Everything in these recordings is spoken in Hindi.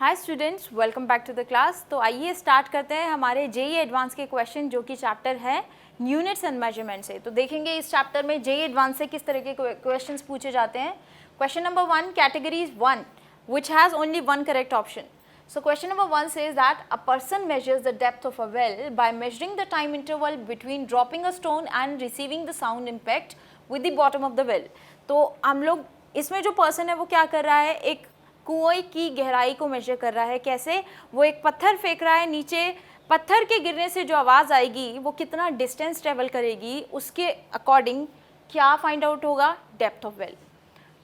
Hi students, welcome back to the class. तो आइए स्टार्ट करते हैं हमारे जेईई एडवांस के क्वेश्चन, जो कि चैप्टर है यूनिट्स एंड मेजरमेंट से। तो देखेंगे इस चैप्टर में जेईई एडवांस से किस तरह के क्वेश्चंस पूछे जाते हैं। Question number 1, categories 1 which has only one correct option. So question number 1 says that a person measures the depth of a well by measuring the time interval between dropping a stone and receiving the sound impact with the bottom of the well. तो हम लोग इसमें जो पर्सन है वो क्या कर रहा है, एक कुएं की गहराई को मेजर कर रहा है। कैसे? वो एक पत्थर फेंक रहा है नीचे, पत्थर के गिरने से जो आवाज़ आएगी वो कितना डिस्टेंस ट्रेवल करेगी, उसके अकॉर्डिंग क्या फाइंड आउट होगा, डेप्थ ऑफ वेल।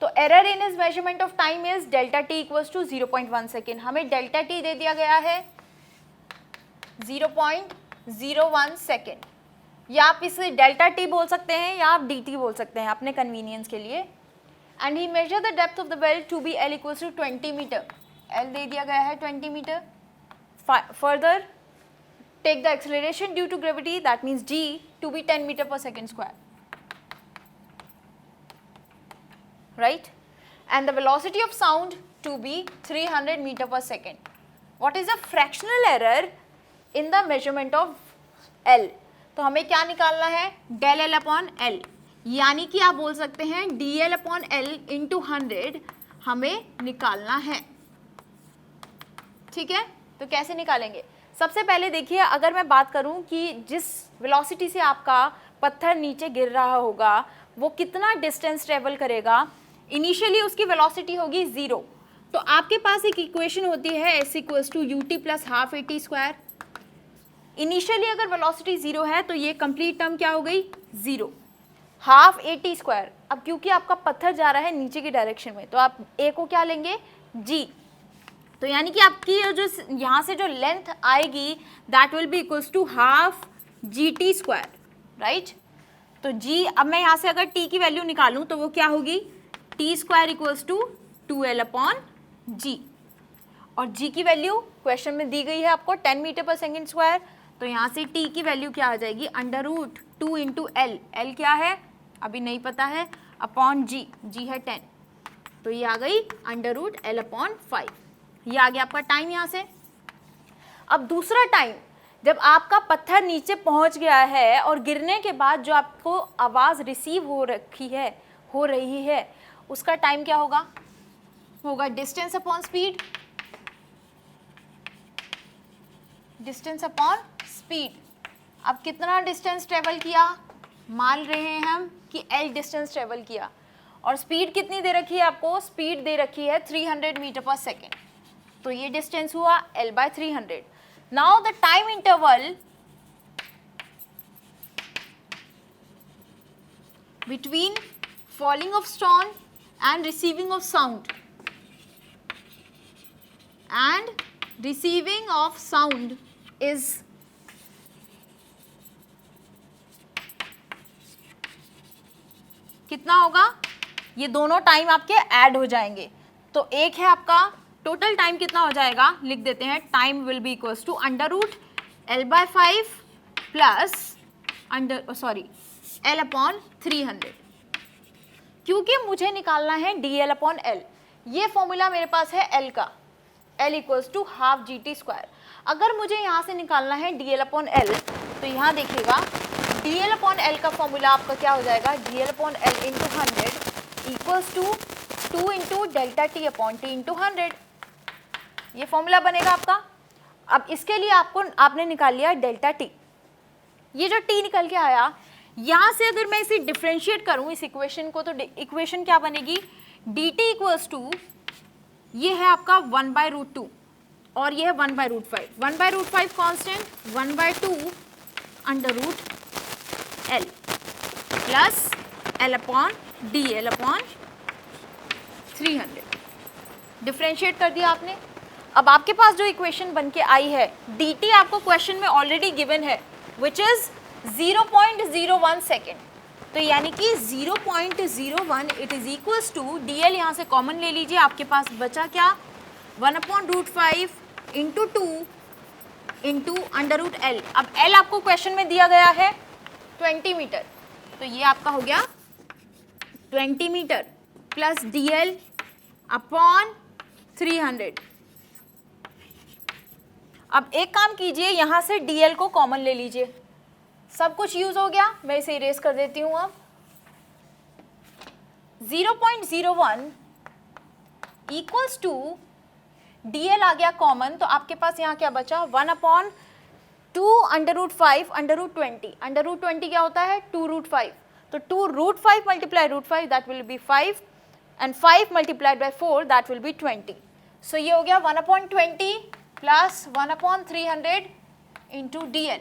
तो error in is measurement of time is delta T equals to 0.1 second. हमें डेल्टा टी दे दिया गया है 0.01 सेकेंड, या आप इसे डेल्टा टी बोल सकते हैं या आप डी टी बोल सकते हैं अपने कन्वीनियंस के लिए। And he measure the depth of the well to be L equals to 20 metre. L दे दिया गया है 20 metre. Further take the acceleration due to gravity, that means g, to be 10 metre per second square, right? And the velocity of sound to be 300 meter per second. What is the fractional error in the measurement of L? तो हमें क्या निकालना है, del L upon L, यानी कि आप बोल सकते हैं dl upon L into 100 हमें निकालना है। ठीक है, तो कैसे निकालेंगे? सबसे पहले देखिए, अगर मैं बात करूं कि जिस वेलोसिटी से आपका पत्थर नीचे गिर रहा होगा वो कितना डिस्टेंस ट्रेवल करेगा, इनिशियली उसकी वेलोसिटी होगी 0। तो आपके पास एक इक्वेशन होती है s equals to u T plus half A T square. Initially अगर वेलोसिटी 0 है तो ये कंप्लीट टर्म क्या हो गई, 0, हाफ ए टी स्क्वायर। अब क्योंकि आपका पत्थर जा रहा है नीचे की डायरेक्शन में, तो आप ए को क्या लेंगे, g। तो यानी कि आपकी जो यहाँ से जो लेंथ आएगी that will be equals to half G T square, right. तो g, अब मैं यहाँ से अगर t की वैल्यू निकालूँ तो वो क्या होगी, T square equals to 2l upon g. और g की वैल्यू क्वेश्चन में दी गई है आपको 10 मीटर पर सेकेंड स्क्वायर। तो यहाँ से t की वैल्यू क्या आ जाएगी, under root 2 into L. L क्या है अभी नहीं पता है, अपॉन जी, जी है 10, तो ये आ गई अंडर रूट एल अपॉन 5। ये आ गया आपका टाइम यहाँ से। अब दूसरा टाइम, जब आपका पत्थर नीचे पहुँच गया है और गिरने के बाद जो आपको आवाज़ रिसीव हो रही है उसका टाइम क्या होगा distance upon speed, distance upon speed. अब कितना डिस्टेंस ट्रेवल किया, मान रहे हैं हम कि L डिस्टेंस ट्रेवल किया, और स्पीड कितनी दे रखी है आपको, स्पीड दे रखी है 300 मीटर पर सेकेंड। तो ये डिस्टेंस हुआ L/300। Now the time interval between falling of stone and receiving of sound, and receiving of sound is कितना होगा, ये दोनों टाइम आपके ऐड हो जाएंगे। तो एक है आपका टोटल टाइम कितना हो जाएगा, लिख देते हैं, time will be equals to under root L/5 plus L upon 300। क्योंकि मुझे निकालना है dl अपॉन एल, ये फॉर्मूला मेरे पास है L का, L equals to half G T square. अगर मुझे यहाँ से निकालना है dl अपॉन एल, तो यहाँ देखिएगा dl अपॉन एल का फॉर्मूला आपका क्या हो जाएगा, dl upon L into 100 equals to 2 into delta T upon T into 100। ये फॉर्मूला बनेगा आपका। अब इसके लिए आपने निकाल लिया डेल्टा टी। ये जो टी निकल के आया, यहाँ से अगर मैं इसे डिफ्रेंशिएट करूँ इस इक्वेशन को, तो इक्वेशन क्या बनेगी, डी टी इक्वल्स टू, ये है आपका 1/√2 और ये है 1/√5। 1/√5 constant, 1/2 under root L plus L upon D L upon 300। Differentiate कर दिया आपने। अब आपके पास जो इक्वेशन बन के आई है, डी टी आपको क्वेश्चन में ऑलरेडी गिवन है, विच इज 0.01 सेकेंड। तो यानी कि 0.01 it is equals to dl, यहाँ से कॉमन ले लीजिए, आपके पास बचा क्या, 1/√5 into 2 into under root L. अब l आपको क्वेश्चन में दिया गया है 20 मीटर, तो ये आपका हो गया 20 मीटर प्लस dl अपॉन 300। अब एक काम कीजिए, यहाँ से dl को कॉमन ले लीजिए, सब कुछ यूज हो गया, मैं इसे इरेज कर देती हूँ। अब 0.01 इक्वल्स टू dl आ गया कॉमन, तो आपके पास यहाँ क्या बचा, 1/2 √5 √20, √20 क्या होता है 2√5, तो 2√5 multiply √5 that will B 5 and 5 multiplied by 4 that will B 20। सो ये हो गया 1/20 प्लस 1/300 इंटू dl।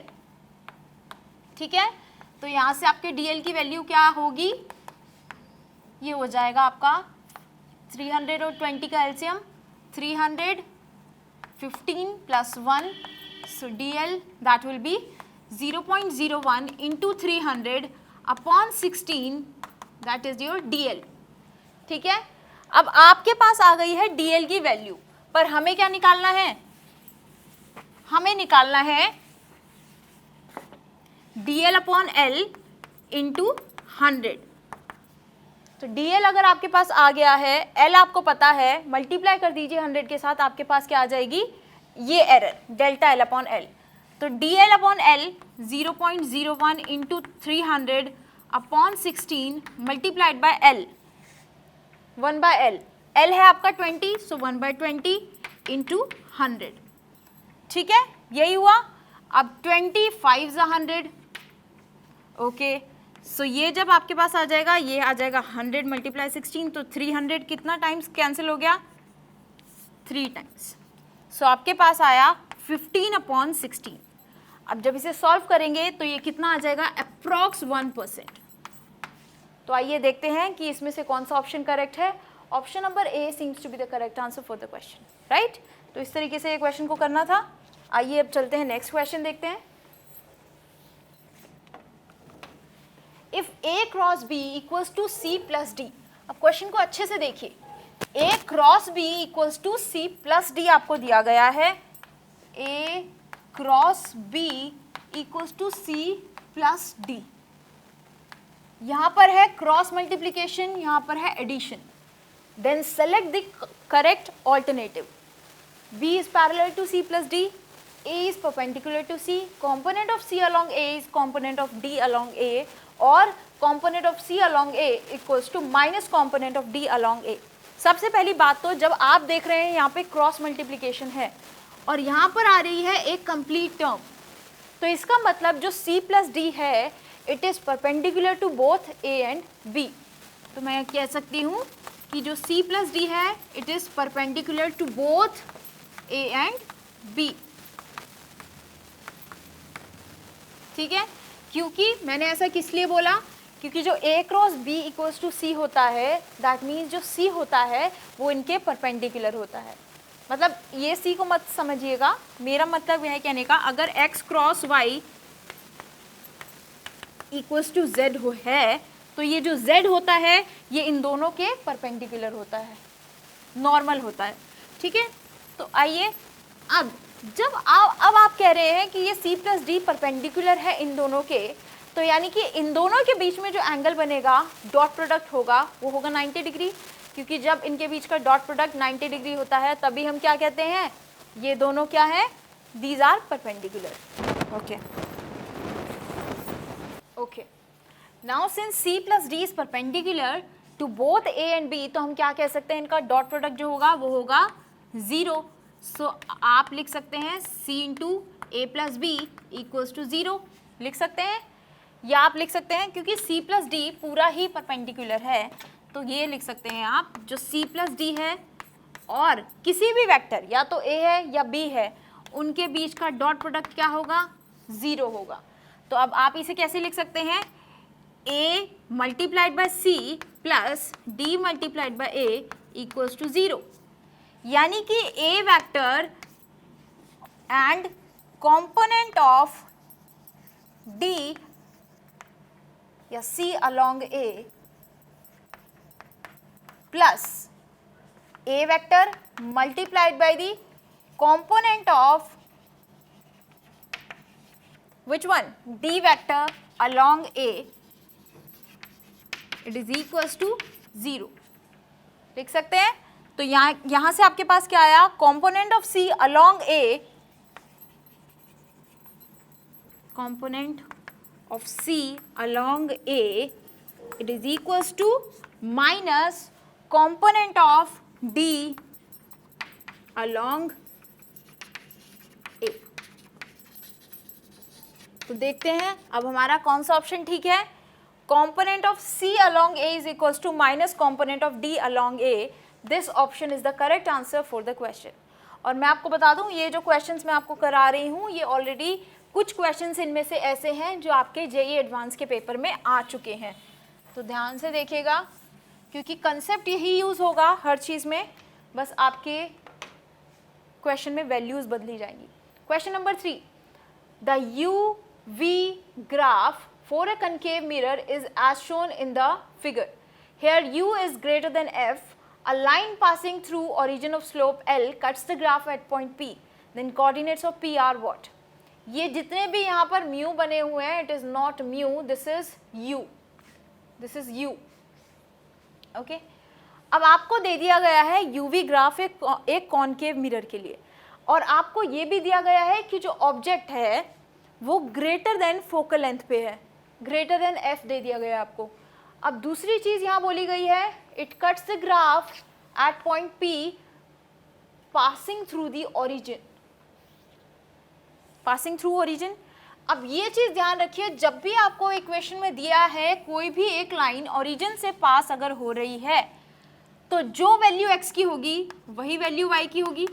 ठीक है, तो यहाँ से आपके dl की वैल्यू क्या होगी, ये हो जाएगा आपका 300 और 20 का LCM 300, 15 plus 1, so dl that will be 0.01 into 300 upon 16, that is your dl। ठीक है, अब आपके पास आ गई है dl की वैल्यू, पर हमें क्या निकालना है, हमें निकालना है dl अपॉन l इंटू 100। तो dl अगर आपके पास आ गया है, l आपको पता है, मल्टीप्लाई कर दीजिए 100 के साथ, आपके पास क्या आ जाएगी, ये error delta l upon l। तो dl upon l 0.01 into 300 upon 16 multiplied by l, 1/l, l है आपका 20, सो 1/20 इंटू 100। ठीक है, यही हुआ। अब 25 100, ओके, सो ये जब आपके पास आ जाएगा, ये आ जाएगा 100 मल्टीप्लाई 16, तो 300 कितना टाइम्स कैंसिल हो गया, 3 टाइम्स। सो आपके पास आया 15/16। अब जब इसे सॉल्व करेंगे तो ये कितना आ जाएगा, अप्रॉक्स 1%। तो आइए देखते हैं कि इसमें से कौन सा ऑप्शन करेक्ट है। Option number A seems to be the correct answer for the question, right. तो इस तरीके से ये क्वेश्चन को करना था। आइए अब चलते हैं नेक्स्ट क्वेश्चन देखते हैं। इफ a cross b equals to c plus D, अब क्वेश्चन को अच्छे से देखिए, a cross b equals to c plus D आपको दिया गया है, a cross b equals to c plus D. यहाँ पर है क्रॉस मल्टीप्लीकेशन, यहाँ पर है addition. Then select the correct alternative. b is parallel to c plus d, a is perpendicular to c, component of c along a is component of d along a, और component of c along a equals to minus component of d along a। सबसे पहली बात तो जब आप देख रहे हैं यहाँ पे क्रॉस मल्टीप्लिकेशन है और यहाँ पर आ रही है एक कंप्लीट टर्म, तो इसका मतलब जो c प्लस डी है it is perpendicular to both a and b। तो मैं कह सकती हूँ कि जो c प्लस डी है it is perpendicular to both a and b। ठीक है, क्योंकि मैंने ऐसा किस लिए बोला, क्योंकि जो a cross b equals to c होता है, दैट मीन्स जो c होता है वो इनके परपेंडिकुलर होता है। मतलब ये c को मत समझिएगा, मेरा मतलब यह है कहने का, अगर x cross y equals to z है तो ये जो z होता है ये इन दोनों के परपेंडिकुलर होता है, नॉर्मल होता है। ठीक है, तो आइए अब जब अब आप कह रहे हैं कि ये c प्लस डी परपेंडिकुलर है इन दोनों के, तो यानी कि इन दोनों के बीच में जो एंगल बनेगा, डॉट प्रोडक्ट होगा, वो होगा 90 डिग्री, क्योंकि जब इनके बीच का डॉट प्रोडक्ट 90 डिग्री होता है तभी हम क्या कहते हैं, ये दोनों क्या है, these are perpendicular. Okay okay, now since c plus D is perpendicular to both a and b, तो हम क्या कह सकते हैं, इनका डॉट प्रोडक्ट जो होगा वो होगा 0। सो आप लिख सकते हैं c into A plus B equals to 0 लिख सकते हैं, या आप लिख सकते हैं क्योंकि c प्लस डी पूरा ही परपेंडिकुलर है तो ये लिख सकते हैं आप, जो c प्लस डी है और किसी भी वेक्टर या तो a है या b है उनके बीच का डॉट प्रोडक्ट क्या होगा, 0 होगा। तो अब आप इसे कैसे लिख सकते हैं, a multiplied by c plus d multiplied by a equals to 0, यानी कि a vector and component of d या c along a प्लस a vector multiplied by the component of which one, d vector along a, it is equals to 0 लिख सकते हैं। तो यहाँ से आपके पास क्या आया, component of c along a component of C along A, it is equals to minus component of D along A. तो देखते हैं अब हमारा कौन सा ऑप्शन ठीक है. Component of C along A is equals to minus component of D along A. This option is the correct answer for the question. और मैं आपको बता दूं ये जो क्वेश्चंस मैं आपको करा रही हूँ ये ऑलरेडी कुछ क्वेश्चंस इनमें से ऐसे हैं जो आपके जेईई एडवांस के पेपर में आ चुके हैं. तो ध्यान से देखिएगा क्योंकि कंसेप्ट यही यूज़ होगा हर चीज़ में, बस आपके क्वेश्चन में वैल्यूज़ बदली जाएंगी. Question number 3, the UV graph for a concave mirror is as shown in the figure. Here U is greater than F. A line passing through origin of slope L cuts the graph at point P. Then coordinates of P are what? ये जितने भी यहाँ पर mu बने हुए हैं, it is not mu, this is U. This is U. Okay? अब आपको दे दिया गया है UV ग्राफ एक कॉन्केव मिरर के लिए और आपको ये भी दिया गया है कि जो ऑब्जेक्ट है वो ग्रेटर देन फोकल लेंथ पे है, ग्रेटर देन F दे दिया गया है आपको. अब दूसरी चीज़ यहाँ बोली गई है it cuts the graph at point P passing through the origin, passing through origin. अब ये चीज़ ध्यान रखिए जब भी आपको इक्वेशन में दिया है कोई भी एक लाइन ओरिजिन से पास अगर हो रही है तो जो वैल्यू x की होगी वही वैल्यू y की होगी.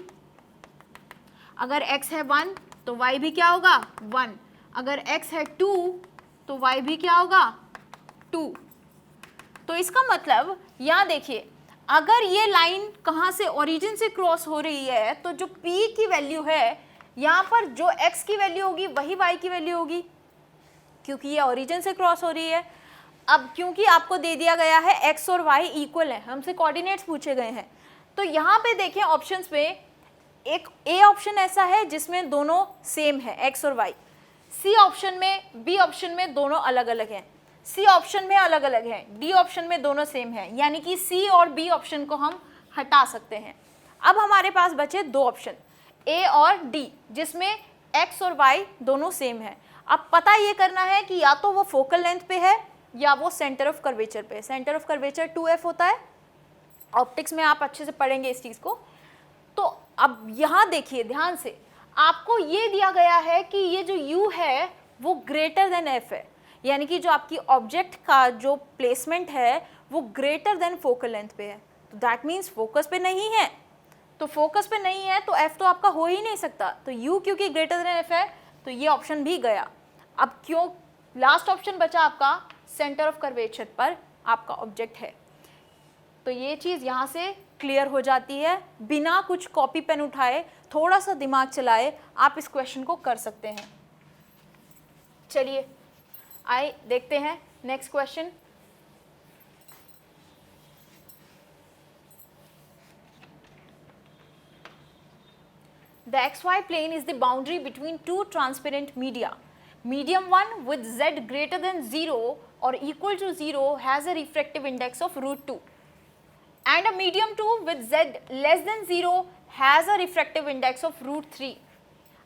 अगर x है 1 तो y भी क्या होगा 1, अगर x है 2 तो y भी क्या होगा 2. तो इसका मतलब यहाँ देखिए अगर ये लाइन कहाँ से ओरिजिन से क्रॉस हो रही है तो जो p की वैल्यू है यहाँ पर जो x की वैल्यू होगी वही y की वैल्यू होगी क्योंकि ये ओरिजिन से क्रॉस हो रही है. अब क्योंकि आपको दे दिया गया है x और y इक्वल है, हमसे कोऑर्डिनेट्स पूछे गए हैं, तो यहाँ पे देखें ऑप्शंस में एक A ऑप्शन ऐसा है जिसमें दोनों सेम है x और y, C ऑप्शन में, B ऑप्शन में दोनों अलग अलग हैं, C ऑप्शन में अलग अलग है, D ऑप्शन में दोनों सेम है, यानी कि C और B ऑप्शन को हम हटा सकते हैं. अब हमारे पास बचे दो ऑप्शन A और D जिसमें x और y दोनों सेम है. अब पता ये करना है कि या तो वो फोकल लेंथ पे है या वो सेंटर ऑफ कर्वेचर पे. सेंटर ऑफ कर्वेचर 2f होता है, ऑप्टिक्स में आप अच्छे से पढ़ेंगे इस चीज़ को. तो अब यहाँ देखिए ध्यान से आपको ये दिया गया है कि ये जो U है वो ग्रेटर देन F है, यानी कि जो आपकी ऑब्जेक्ट का जो प्लेसमेंट है वो ग्रेटर देन फोकल लेंथ पे है. तो दैट मीन्स फोकस पे नहीं है, तो फोकस पे नहीं है तो F तो आपका हो ही नहीं सकता. तो U क्योंकि ग्रेटर देन F है तो ये ऑप्शन भी गया. अब क्यों लास्ट ऑप्शन बचा आपका सेंटर ऑफ कर्वेचर पर आपका ऑब्जेक्ट है. तो ये चीज़ यहाँ से क्लियर हो जाती है, बिना कुछ कॉपी पेन उठाए थोड़ा सा दिमाग चलाए आप इस क्वेश्चन को कर सकते हैं. चलिए आइए देखते हैं next question. The xy plane is the boundary between two transparent media. Medium 1 with z greater than 0 or equal to 0 has a refractive index of √2. And a medium 2 with z less than 0 has a refractive index of √3.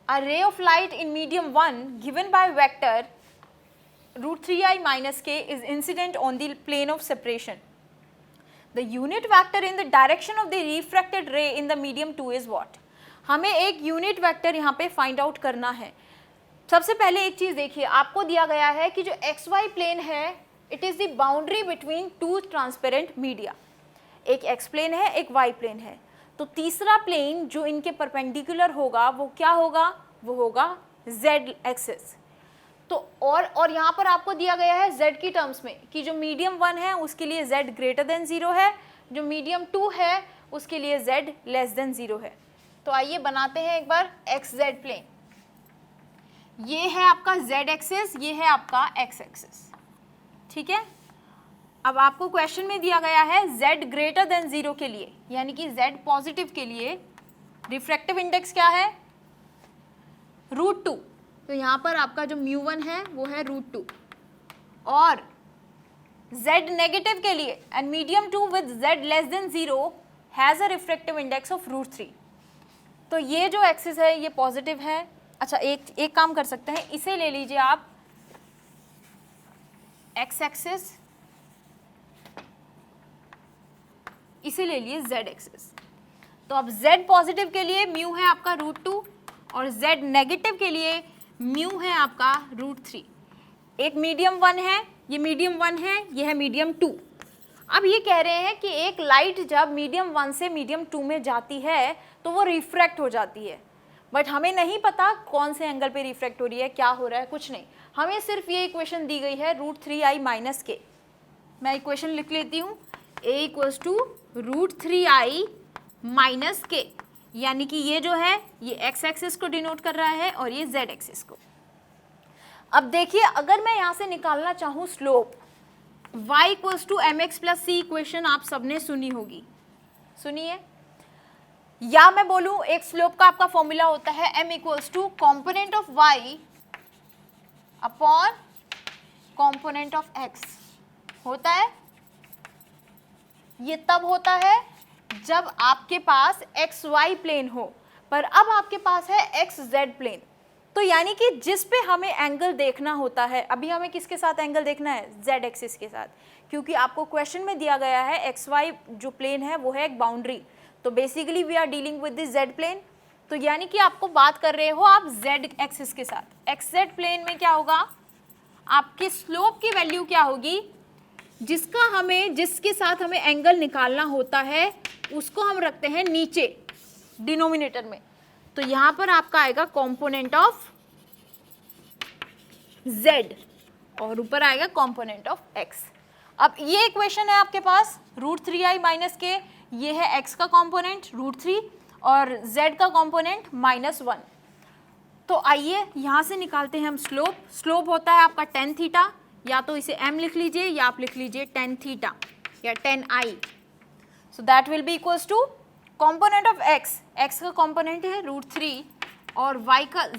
A ray of light in medium 1 given by vector √3i minus k is incident on the plane of separation. The unit vector in the direction of the refracted ray in the medium 2 is what? हमें एक यूनिट वेक्टर यहाँ पे फाइंड आउट करना है. सबसे पहले एक चीज़ देखिए आपको दिया गया है कि जो एक्स वाई प्लेन है it is the boundary between two transparent media. एक एक्स प्लेन है एक वाई प्लेन है, तो तीसरा प्लेन जो इनके परपेंडिकुलर होगा वो क्या होगा, वो होगा जेड एक्सिस. तो और यहाँ पर आपको दिया गया है जेड की टर्म्स में कि जो मीडियम 1 है उसके लिए जेड ग्रेटर देन 0 है, जो मीडियम 2 है उसके लिए जेड लेस देन 0 है. तो आइए बनाते हैं एक बार एक्स जेड प्लेन. ये है आपका जेड एक्सिस, ये है आपका एक्स एक्सिस. ठीक है. अब आपको क्वेश्चन में दिया गया है z ग्रेटर देन 0 के लिए, यानी कि z पॉजिटिव के लिए रिफ्रैक्टिव इंडेक्स क्या है, √2. तो यहाँ पर आपका जो μ1 है वो है √2. और z नेगेटिव के लिए and medium 2 with z less than 0 has a refractive index of √3. तो ये जो एक्सिस है ये पॉजिटिव है, अच्छा एक काम कर सकते हैं, इसे ले लीजिए आप एक्स एक्सिस, इसे ले लिए जेड एक्सिस। तो अब z पॉजिटिव के लिए म्यू है आपका √2 और z नेगेटिव के लिए म्यू है आपका √3। एक मीडियम 1 है, ये मीडियम 1 है, ये है मीडियम 2। अब ये कह रहे हैं कि एक लाइट जब मीडियम 1 से मीडियम 2 में जाती है तो वो रिफ्रैक्ट हो जाती है, बट हमें नहीं पता कौन से एंगल पे रिफ्रैक्ट हो रही है, क्या हो रहा है, कुछ नहीं। हमें सिर्फ ये इक्वेशन दी गई है √3i - k। मैं इक्वेशन लिख लेती हूँ, a = √3i - k, यानी कि ये जो है ये x एक्सिस को डिनोट कर रहा है और ये z एक्सिस को। अब देखिए, अगर मैं यहाँ से निकालना चाहूँ slope, y = mx + c equation आप सबने सुनी होगी, सुनिए। या मैं बोलूँ एक स्लोप का आपका फॉर्मूला होता है m = component of y upon component of x होता है। ये तब होता है जब आपके पास एक्स वाई प्लेन हो, पर अब आपके पास है एक्स जेड प्लेन। तो यानी कि जिस पे हमें एंगल देखना होता है, अभी हमें किसके साथ एंगल देखना है, जेड एक्सिस के साथ, क्योंकि आपको क्वेश्चन में दिया गया है एक्स वाई जो प्लेन है वो है एक बाउंड्री। तो basically we are dealing with the Z plane. तो यानी कि आपको बात कर रहे हो आप जेड एक्सिस के साथ। एक्स जेड प्लेन में क्या होगा, आपके स्लोप की वैल्यू क्या होगी, जिसके साथ हमें एंगल निकालना होता है उसको हम रखते हैं नीचे डिनोमिनेटर में। तो यहां पर आपका आएगा कॉम्पोनेंट ऑफ z और ऊपर आएगा कॉम्पोनेंट ऑफ x। अब ये इक्वेशन है आपके पास √3i - k, ये है x का कॉम्पोनेंट √3 और z का कॉम्पोनेंट -1। तो आइए यहां से निकालते हैं हम स्लोप। स्लोप होता है आपका tan थीटा, या तो इसे m लिख लीजिए या आप लिख लीजिए tan थीटा या tan i। So that will be equals to component of x का कॉम्पोनेंट है √3 और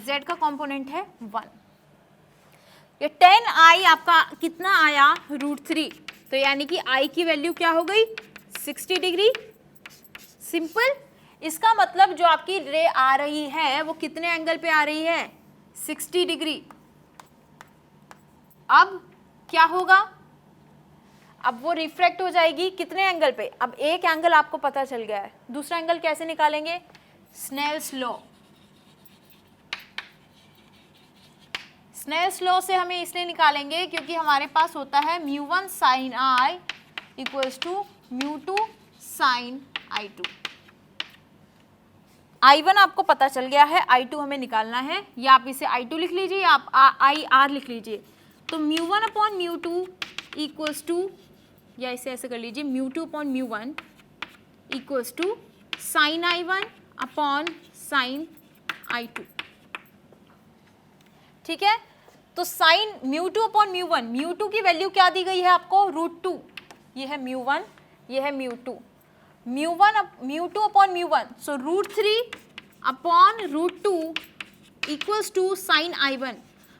z का कॉम्पोनेंट है 1। ये tan i आपका कितना आया, √3, तो यानी कि i की वैल्यू क्या हो गई, 60 डिग्री। सिंपल। इसका मतलब जो आपकी रे आ रही है वो कितने एंगल पे आ रही है, 60 डिग्री। अब क्या होगा, अब वो रिफ्रैक्ट हो जाएगी कितने एंगल पे। अब एक एंगल आपको पता चल गया है, दूसरा एंगल कैसे निकालेंगे, स्नेल्स लॉ। स्नेल्स लॉ से हमें इसलिए निकालेंगे क्योंकि हमारे पास होता है μ1 sin i = μ2 sin i2। I1 आपको पता चल गया है, I2 हमें निकालना है, या आप इसे I2 लिख लीजिए या आप IR लिख लीजिए। तो μ1/μ2 = या इसे ऐसे कर लीजिए μ2/μ1 = sin I1 upon sin I2। ठीक है, तो साइन μ2/μ1, μ2 की वैल्यू क्या दी गई है आपको, √2। ये है μ1, ये है μ2, μ2/μ1, सो √3/√2 = sin I1।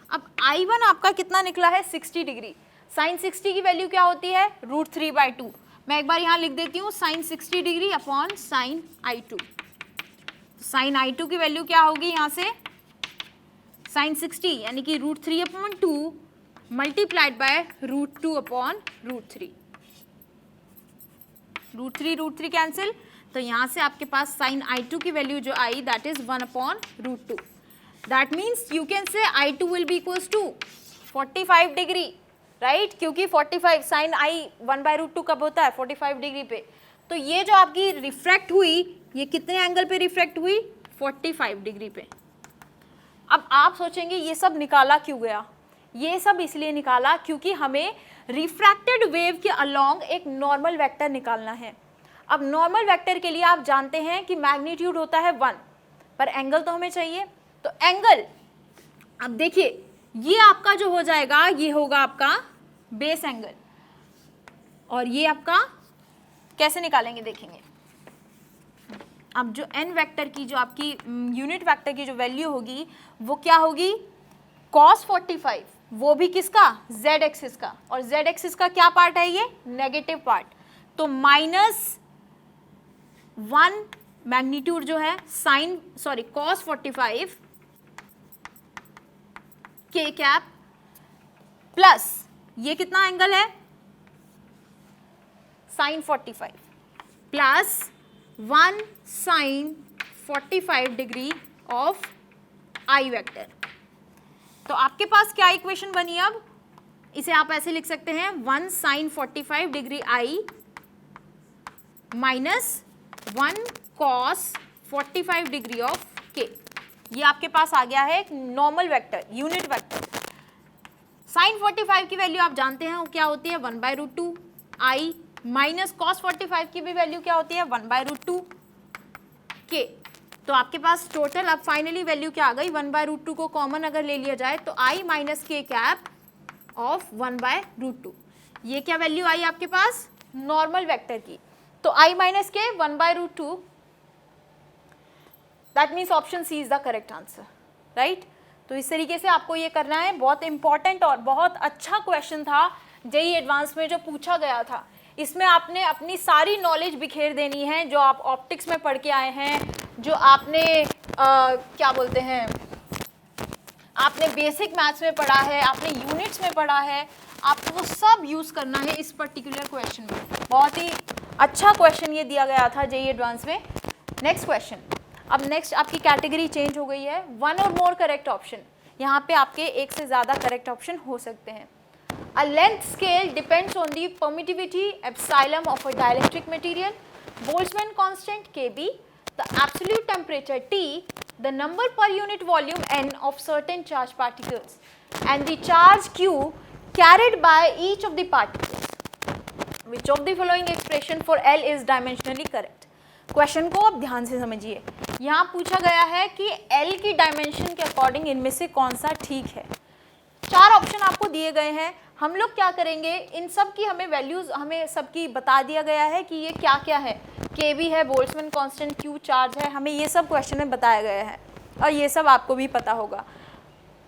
अब I1 आपका कितना निकला है, 60 डिग्री। साइन 60 की वैल्यू क्या होती है, √3/2। मैं एक बार यहाँ लिख देती हूँ, sine 60 degree upon sine I2। Sine I2 की वैल्यू क्या होगी यहाँ से, साइन 60 यानी कि √3/2 मल्टीप्लाइड बाय √2/√3। √3 कैंसिल, तो यहाँ से आपके पास साइन I2 की वैल्यू जो आई that is 1/√2। That means you can say I2 will be equals to 45 degree, right, क्योंकि 45 साइन I 1/√2 कब होता है, 45 डिग्री पे। तो ये जो आपकी रिफ्रैक्ट हुई, ये कितने एंगल पे रिफ्रैक्ट हुई, 45 डिग्री पे। अब आप सोचेंगे ये सब निकाला क्यों गया, ये सब इसलिए निकाला क्योंकि हमें रिफ्रैक्टेड वेव के अलोंग एक नॉर्मल वेक्टर निकालना है। अब नॉर्मल वेक्टर के लिए आप जानते हैं कि मैग्नीट्यूड होता है 1, पर एंगल तो हमें चाहिए। तो एंगल, अब देखिए ये आपका जो हो जाएगा, ये होगा आपका बेस एंगल, और ये आपका कैसे निकालेंगे देखेंगे। अब जो एन वेक्टर की जो आपकी यूनिट वेक्टर की जो वैल्यू होगी वो क्या होगी, cos 45, वो भी किसका, z एक्सिस का, और z एक्सिस का क्या पार्ट है, ये नेगेटिव पार्ट। तो -1 मैग्नीट्यूड जो है cos 45 के कैप प्लस ये कितना एंगल है, sine 45 plus 1 sine 45 degree of I vector. तो आपके पास क्या इक्वेशन बनी, अब इसे आप ऐसे लिख सकते हैं 1 sine 45 degree I minus 1 cos 45 degree of K. ये आपके पास आ गया है एक normal vector, unit vector. Sine 45 की वैल्यू आप जानते हैं वो क्या होती है, 1/√2 आई माइनस कॉस 45 की भी वैल्यू क्या होती है, 1/√2 के। तो आपके पास टोटल अब फाइनली वैल्यू क्या आ गई, 1/√2 को कॉमन अगर ले लिया जाए तो आई माइनस के कैप ऑफ 1/√2। ये क्या वैल्यू आई आपके पास, नॉर्मल वेक्टर की। तो आई minus K 1/√2, that means option C is the correct answer, right. तो इस तरीके से आपको ये करना है। बहुत इंपॉर्टेंट और बहुत अच्छा क्वेश्चन था जेईई एडवांस में जो पूछा गया था। इसमें आपने अपनी सारी नॉलेज बिखेर देनी है जो आप ऑप्टिक्स में पढ़ के आए हैं, जो आपने क्या बोलते हैं, आपने बेसिक मैथ्स में पढ़ा है, आपने यूनिट्स में पढ़ा है, आपको वो सब यूज़ करना है इस पर्टिकुलर क्वेश्चन में। बहुत ही अच्छा क्वेश्चन ये दिया गया था जेईई एडवांस में। नेक्स्ट क्वेश्चन, अब नेक्स्ट आपकी कैटेगरी चेंज हो गई है, 1 और मोर करेक्ट ऑप्शन। यहाँ पे आपके एक से ज़्यादा करेक्ट ऑप्शन हो सकते हैं। A length scale depends on the permittivity epsilon of a dielectric material, Boltzmann constant Kb, the absolute temperature T, the number per unit volume N of certain charged particles, and the charge Q carried by each of the particles. Which of the following expression for L is dimensionally correct? Question को अब ध्यान से समझिए। यहाँ पूछा गया है कि L की डायमेंशन के अकॉर्डिंग इनमें से कौन सा ठीक है। 4 ऑप्शन आपको दिए गए हैं। हम लोग क्या करेंगे, इन सब की हमें वैल्यूज हमें सबकी बता दिया गया है कि ये क्या क्या है, के बी है, बोल्ट्जमैन कांस्टेंट, क्यू चार्ज है, हमें ये सब क्वेश्चन में बताया गया है और ये सब आपको भी पता होगा।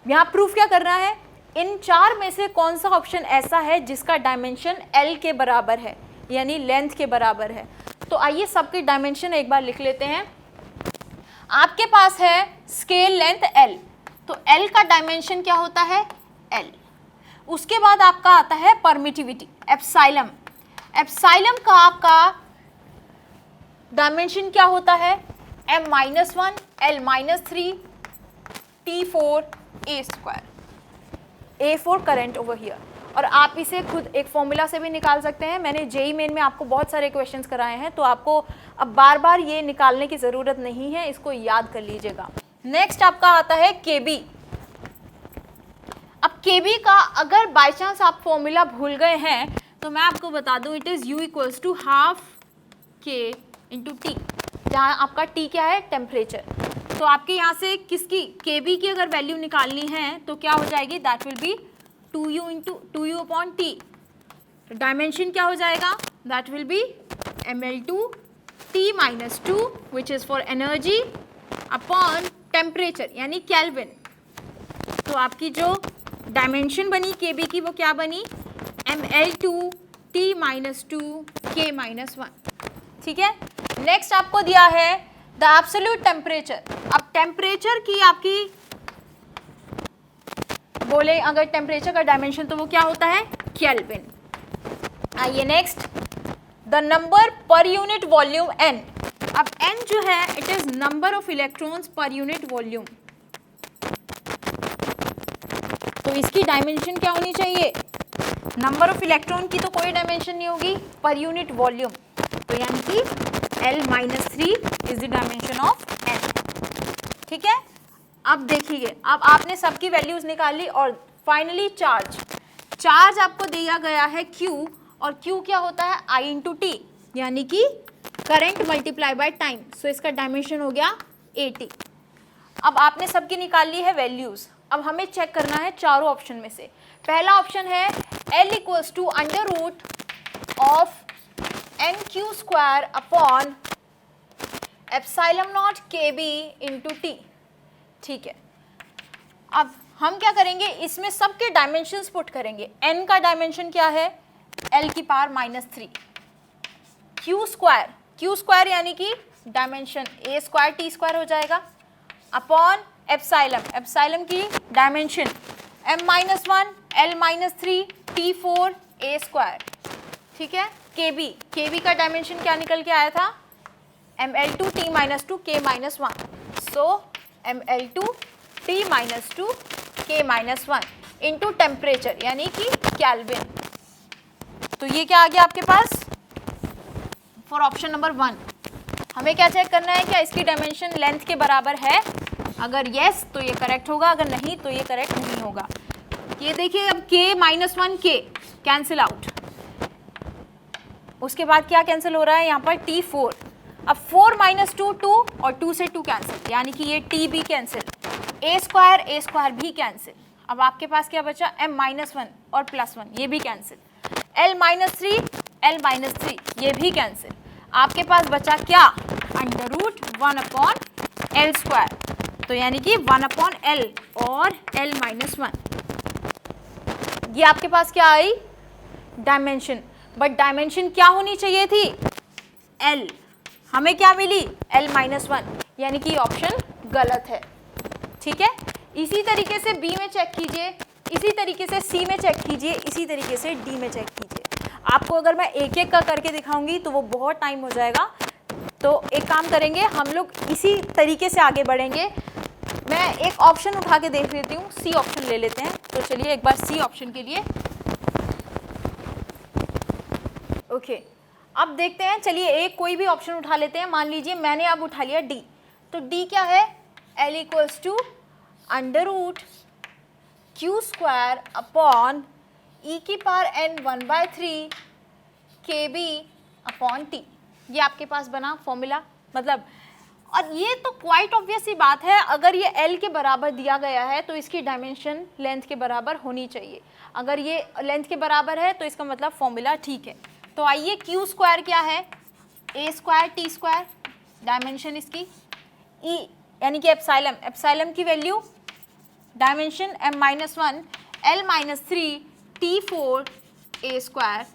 यहाँ प्रूफ क्या करना है, इन 4 में से कौन सा ऑप्शन ऐसा है जिसका डायमेंशन एल के बराबर है, यानी लेंथ के बराबर है। तो आइए सबके डायमेंशन एक बार लिख लेते हैं। आपके पास है स्केल लेंथ एल, तो एल का डायमेंशन क्या होता है, एल। उसके बाद आपका आता है परमिटिविटी एप्सिलम। एप्सिलम का आपका डायमेंशन क्या होता है, m-1 l-3 t4 a², a4 current over here. और आप इसे खुद एक फॉर्मूला से भी निकाल सकते हैं। मैंने जेईई मेन में आपको बहुत सारे क्वेश्चंस कराए हैं, तो आपको अब बार बार ये निकालने की ज़रूरत नहीं है, इसको याद कर लीजिएगा। नेक्स्ट आपका आता है केबी। अब केबी का अगर बाय चांस आप फॉर्मूला भूल गए हैं तो मैं आपको बता दूं, it is u equals to half K into T, जहाँ आपका टी क्या है, टेम्परेचर। तो आपके यहाँ से किसकी, केबी की अगर वैल्यू निकालनी है तो क्या हो जाएगी, that will B 2u upon T. Dimension क्या हो जाएगा, that will B ml2 t-2 which is for energy upon temperature यानी केल्विन। तो आपकी जो डायमेंशन बनी केबी की वो क्या बनी, ml2 t-2 k-1। ठीक है। नेक्स्ट आपको दिया है द एब्सोल्यूट टेम्परेचर। अब टेम्परेचर की आपकी बोले अगर टेम्परेचर का डायमेंशन तो वो क्या होता है, केल्विन। आइए next, the number per unit volume n। अब n जो है it is number of electrons per unit volume, तो इसकी डायमेंशन क्या होनी चाहिए, नंबर ऑफ इलेक्ट्रॉन की तो कोई डायमेंशन नहीं होगी, पर यूनिट वॉल्यूम, तो यानी कि l-3 is the dimension of n। ठीक है। अब देखिए, अब आपने सबकी वैल्यूज निकाल ली और फाइनली चार्ज आपको दिया गया है Q, और Q क्या होता है, I इंटू टी, यानी कि करंट मल्टीप्लाई बाय टाइम। सो इसका डायमेंशन हो गया 80। अब आपने सबकी निकाल ली है वैल्यूज। अब हमें चेक करना है चारों ऑप्शन में से। पहला ऑप्शन है L equals to under root of n² upon epsilon not KB into T. ठीक है। अब हम क्या करेंगे, इसमें सबके डायमेंशंस पुट करेंगे। n का डायमेंशन क्या है, l की पावर -3, q² यानी कि डायमेंशन a² t² हो जाएगा, अपॉन एप्सिलॉन की dimension m-1 l-3 t4 a square, ठीक है। kb का डायमेंशन क्या निकल के आया था, ml2 t-2 k-1, सो ml2 t-2 k-1 into temperature यानी कि केल्विन। तो ये क्या आ गया आपके पास फॉर ऑप्शन नंबर 1। हमें क्या चेक करना है, क्या इसकी डायमेंशन लेंथ के बराबर है, अगर यस तो ये करेक्ट होगा, अगर नहीं तो ये करेक्ट नहीं होगा। ये देखिए अब k-1 k कैंसिल आउट, उसके बाद क्या कैंसिल हो रहा है यहाँ पर t4, अब 4 - 2 2 और 2 से 2 कैंसिल यानी कि ये t भी कैंसिल, a स्क्वायर भी कैंसिल। अब आपके पास क्या बचा m-1 और +1 ये भी कैंसिल, l-3 ये भी कैंसिल। आपके पास बचा क्या √1/L², तो यानी कि 1/L और l-1, ये आपके पास क्या आई डायमेंशन, बट डायमेंशन क्या होनी चाहिए थी l, हमें क्या मिली l-1, यानी कि ऑप्शन गलत है, ठीक है। इसी तरीके से बी में चेक कीजिए, इसी तरीके से सी में चेक कीजिए, इसी तरीके से डी में चेक कीजिए। आपको अगर मैं एक एक का करके दिखाऊंगी तो वो बहुत टाइम हो जाएगा, तो एक काम करेंगे हम लोग इसी तरीके से आगे बढ़ेंगे। मैं एक ऑप्शन उठा के देख लेती हूँ, सी ऑप्शन ले लेते हैं। तो चलिए एक बार सी ऑप्शन के लिए ओके अब देखते हैं। चलिए एक कोई भी ऑप्शन उठा लेते हैं, मान लीजिए मैंने अब उठा लिया डी, तो डी क्या है L = √Q²/e⁻n⁴ kb/t, ये आपके पास बना फॉर्मूला। मतलब और ये तो क्वाइट ऑब्वियस सी बात है, अगर ये L के बराबर दिया गया है तो इसकी डायमेंशन लेंथ के बराबर होनी चाहिए। अगर ये लेंथ के बराबर है तो इसका मतलब फॉर्मूला ठीक है। तो आइए Q² क्या है a² t², डायमेंशन इसकी e यानी कि एप्सिलम की value dimension m-1 l-3 t4 a²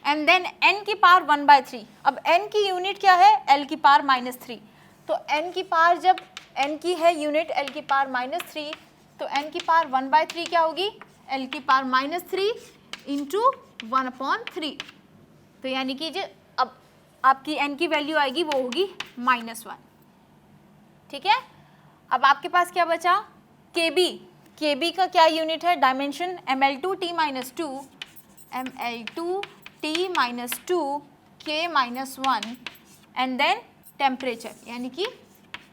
and then n की पावर 1/3। अब n की यूनिट क्या है l की पावर -3, तो n की पावर जब n की है यूनिट l की पावर -3, तो n की पावर 1/3 क्या होगी l की पावर -3 इंटू 1/3, तो यानी कि जो अब आपकी n की वैल्यू आएगी वो होगी -1, ठीक है। अब आपके पास क्या बचा kb का क्या यूनिट है dimension ml2 t-2 k-1 and then temperature यानी कि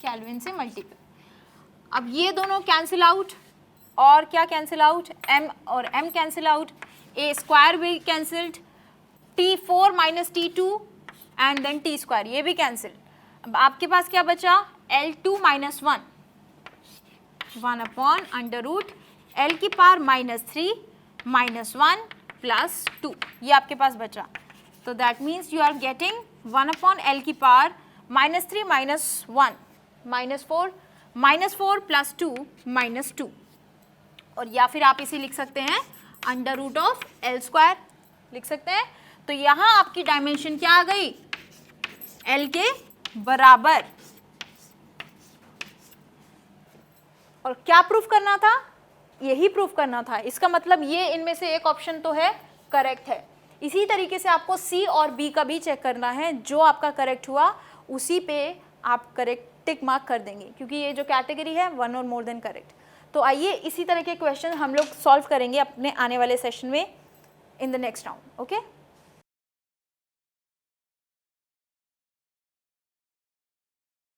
केल्विन से मल्टीपल। अब ये दोनों कैंसिल आउट और क्या कैंसिल आउट, m और m कैंसिल आउट, a² भी cancelled, t4 - t2 and then t² ये भी कैंसिल। अब आपके पास क्या बचा l2 - 1/√L की पावर -3 -1 + 2 ये आपके पास बचा। तो that means you are getting 1/L की पावर -3 - 1 -4 + 2 -2, और या फिर आप इसे लिख सकते हैं √L² लिख सकते हैं। तो यहाँ आपकी डायमेंशन क्या आ गई L के बराबर, और क्या प्रूफ करना था, यही प्रूफ करना था। इसका मतलब ये इनमें से एक ऑप्शन तो है करेक्ट है। इसी तरीके से आपको सी और बी का भी चेक करना है, जो आपका करेक्ट हुआ उसी पे आप करेक्ट टिक मार्क कर देंगे, क्योंकि ये जो कैटेगरी है 1 और मोर देन करेक्ट। तो आइए इसी तरह के क्वेश्चन हम लोग सॉल्व करेंगे अपने आने वाले सेशन में in the next round. Okay.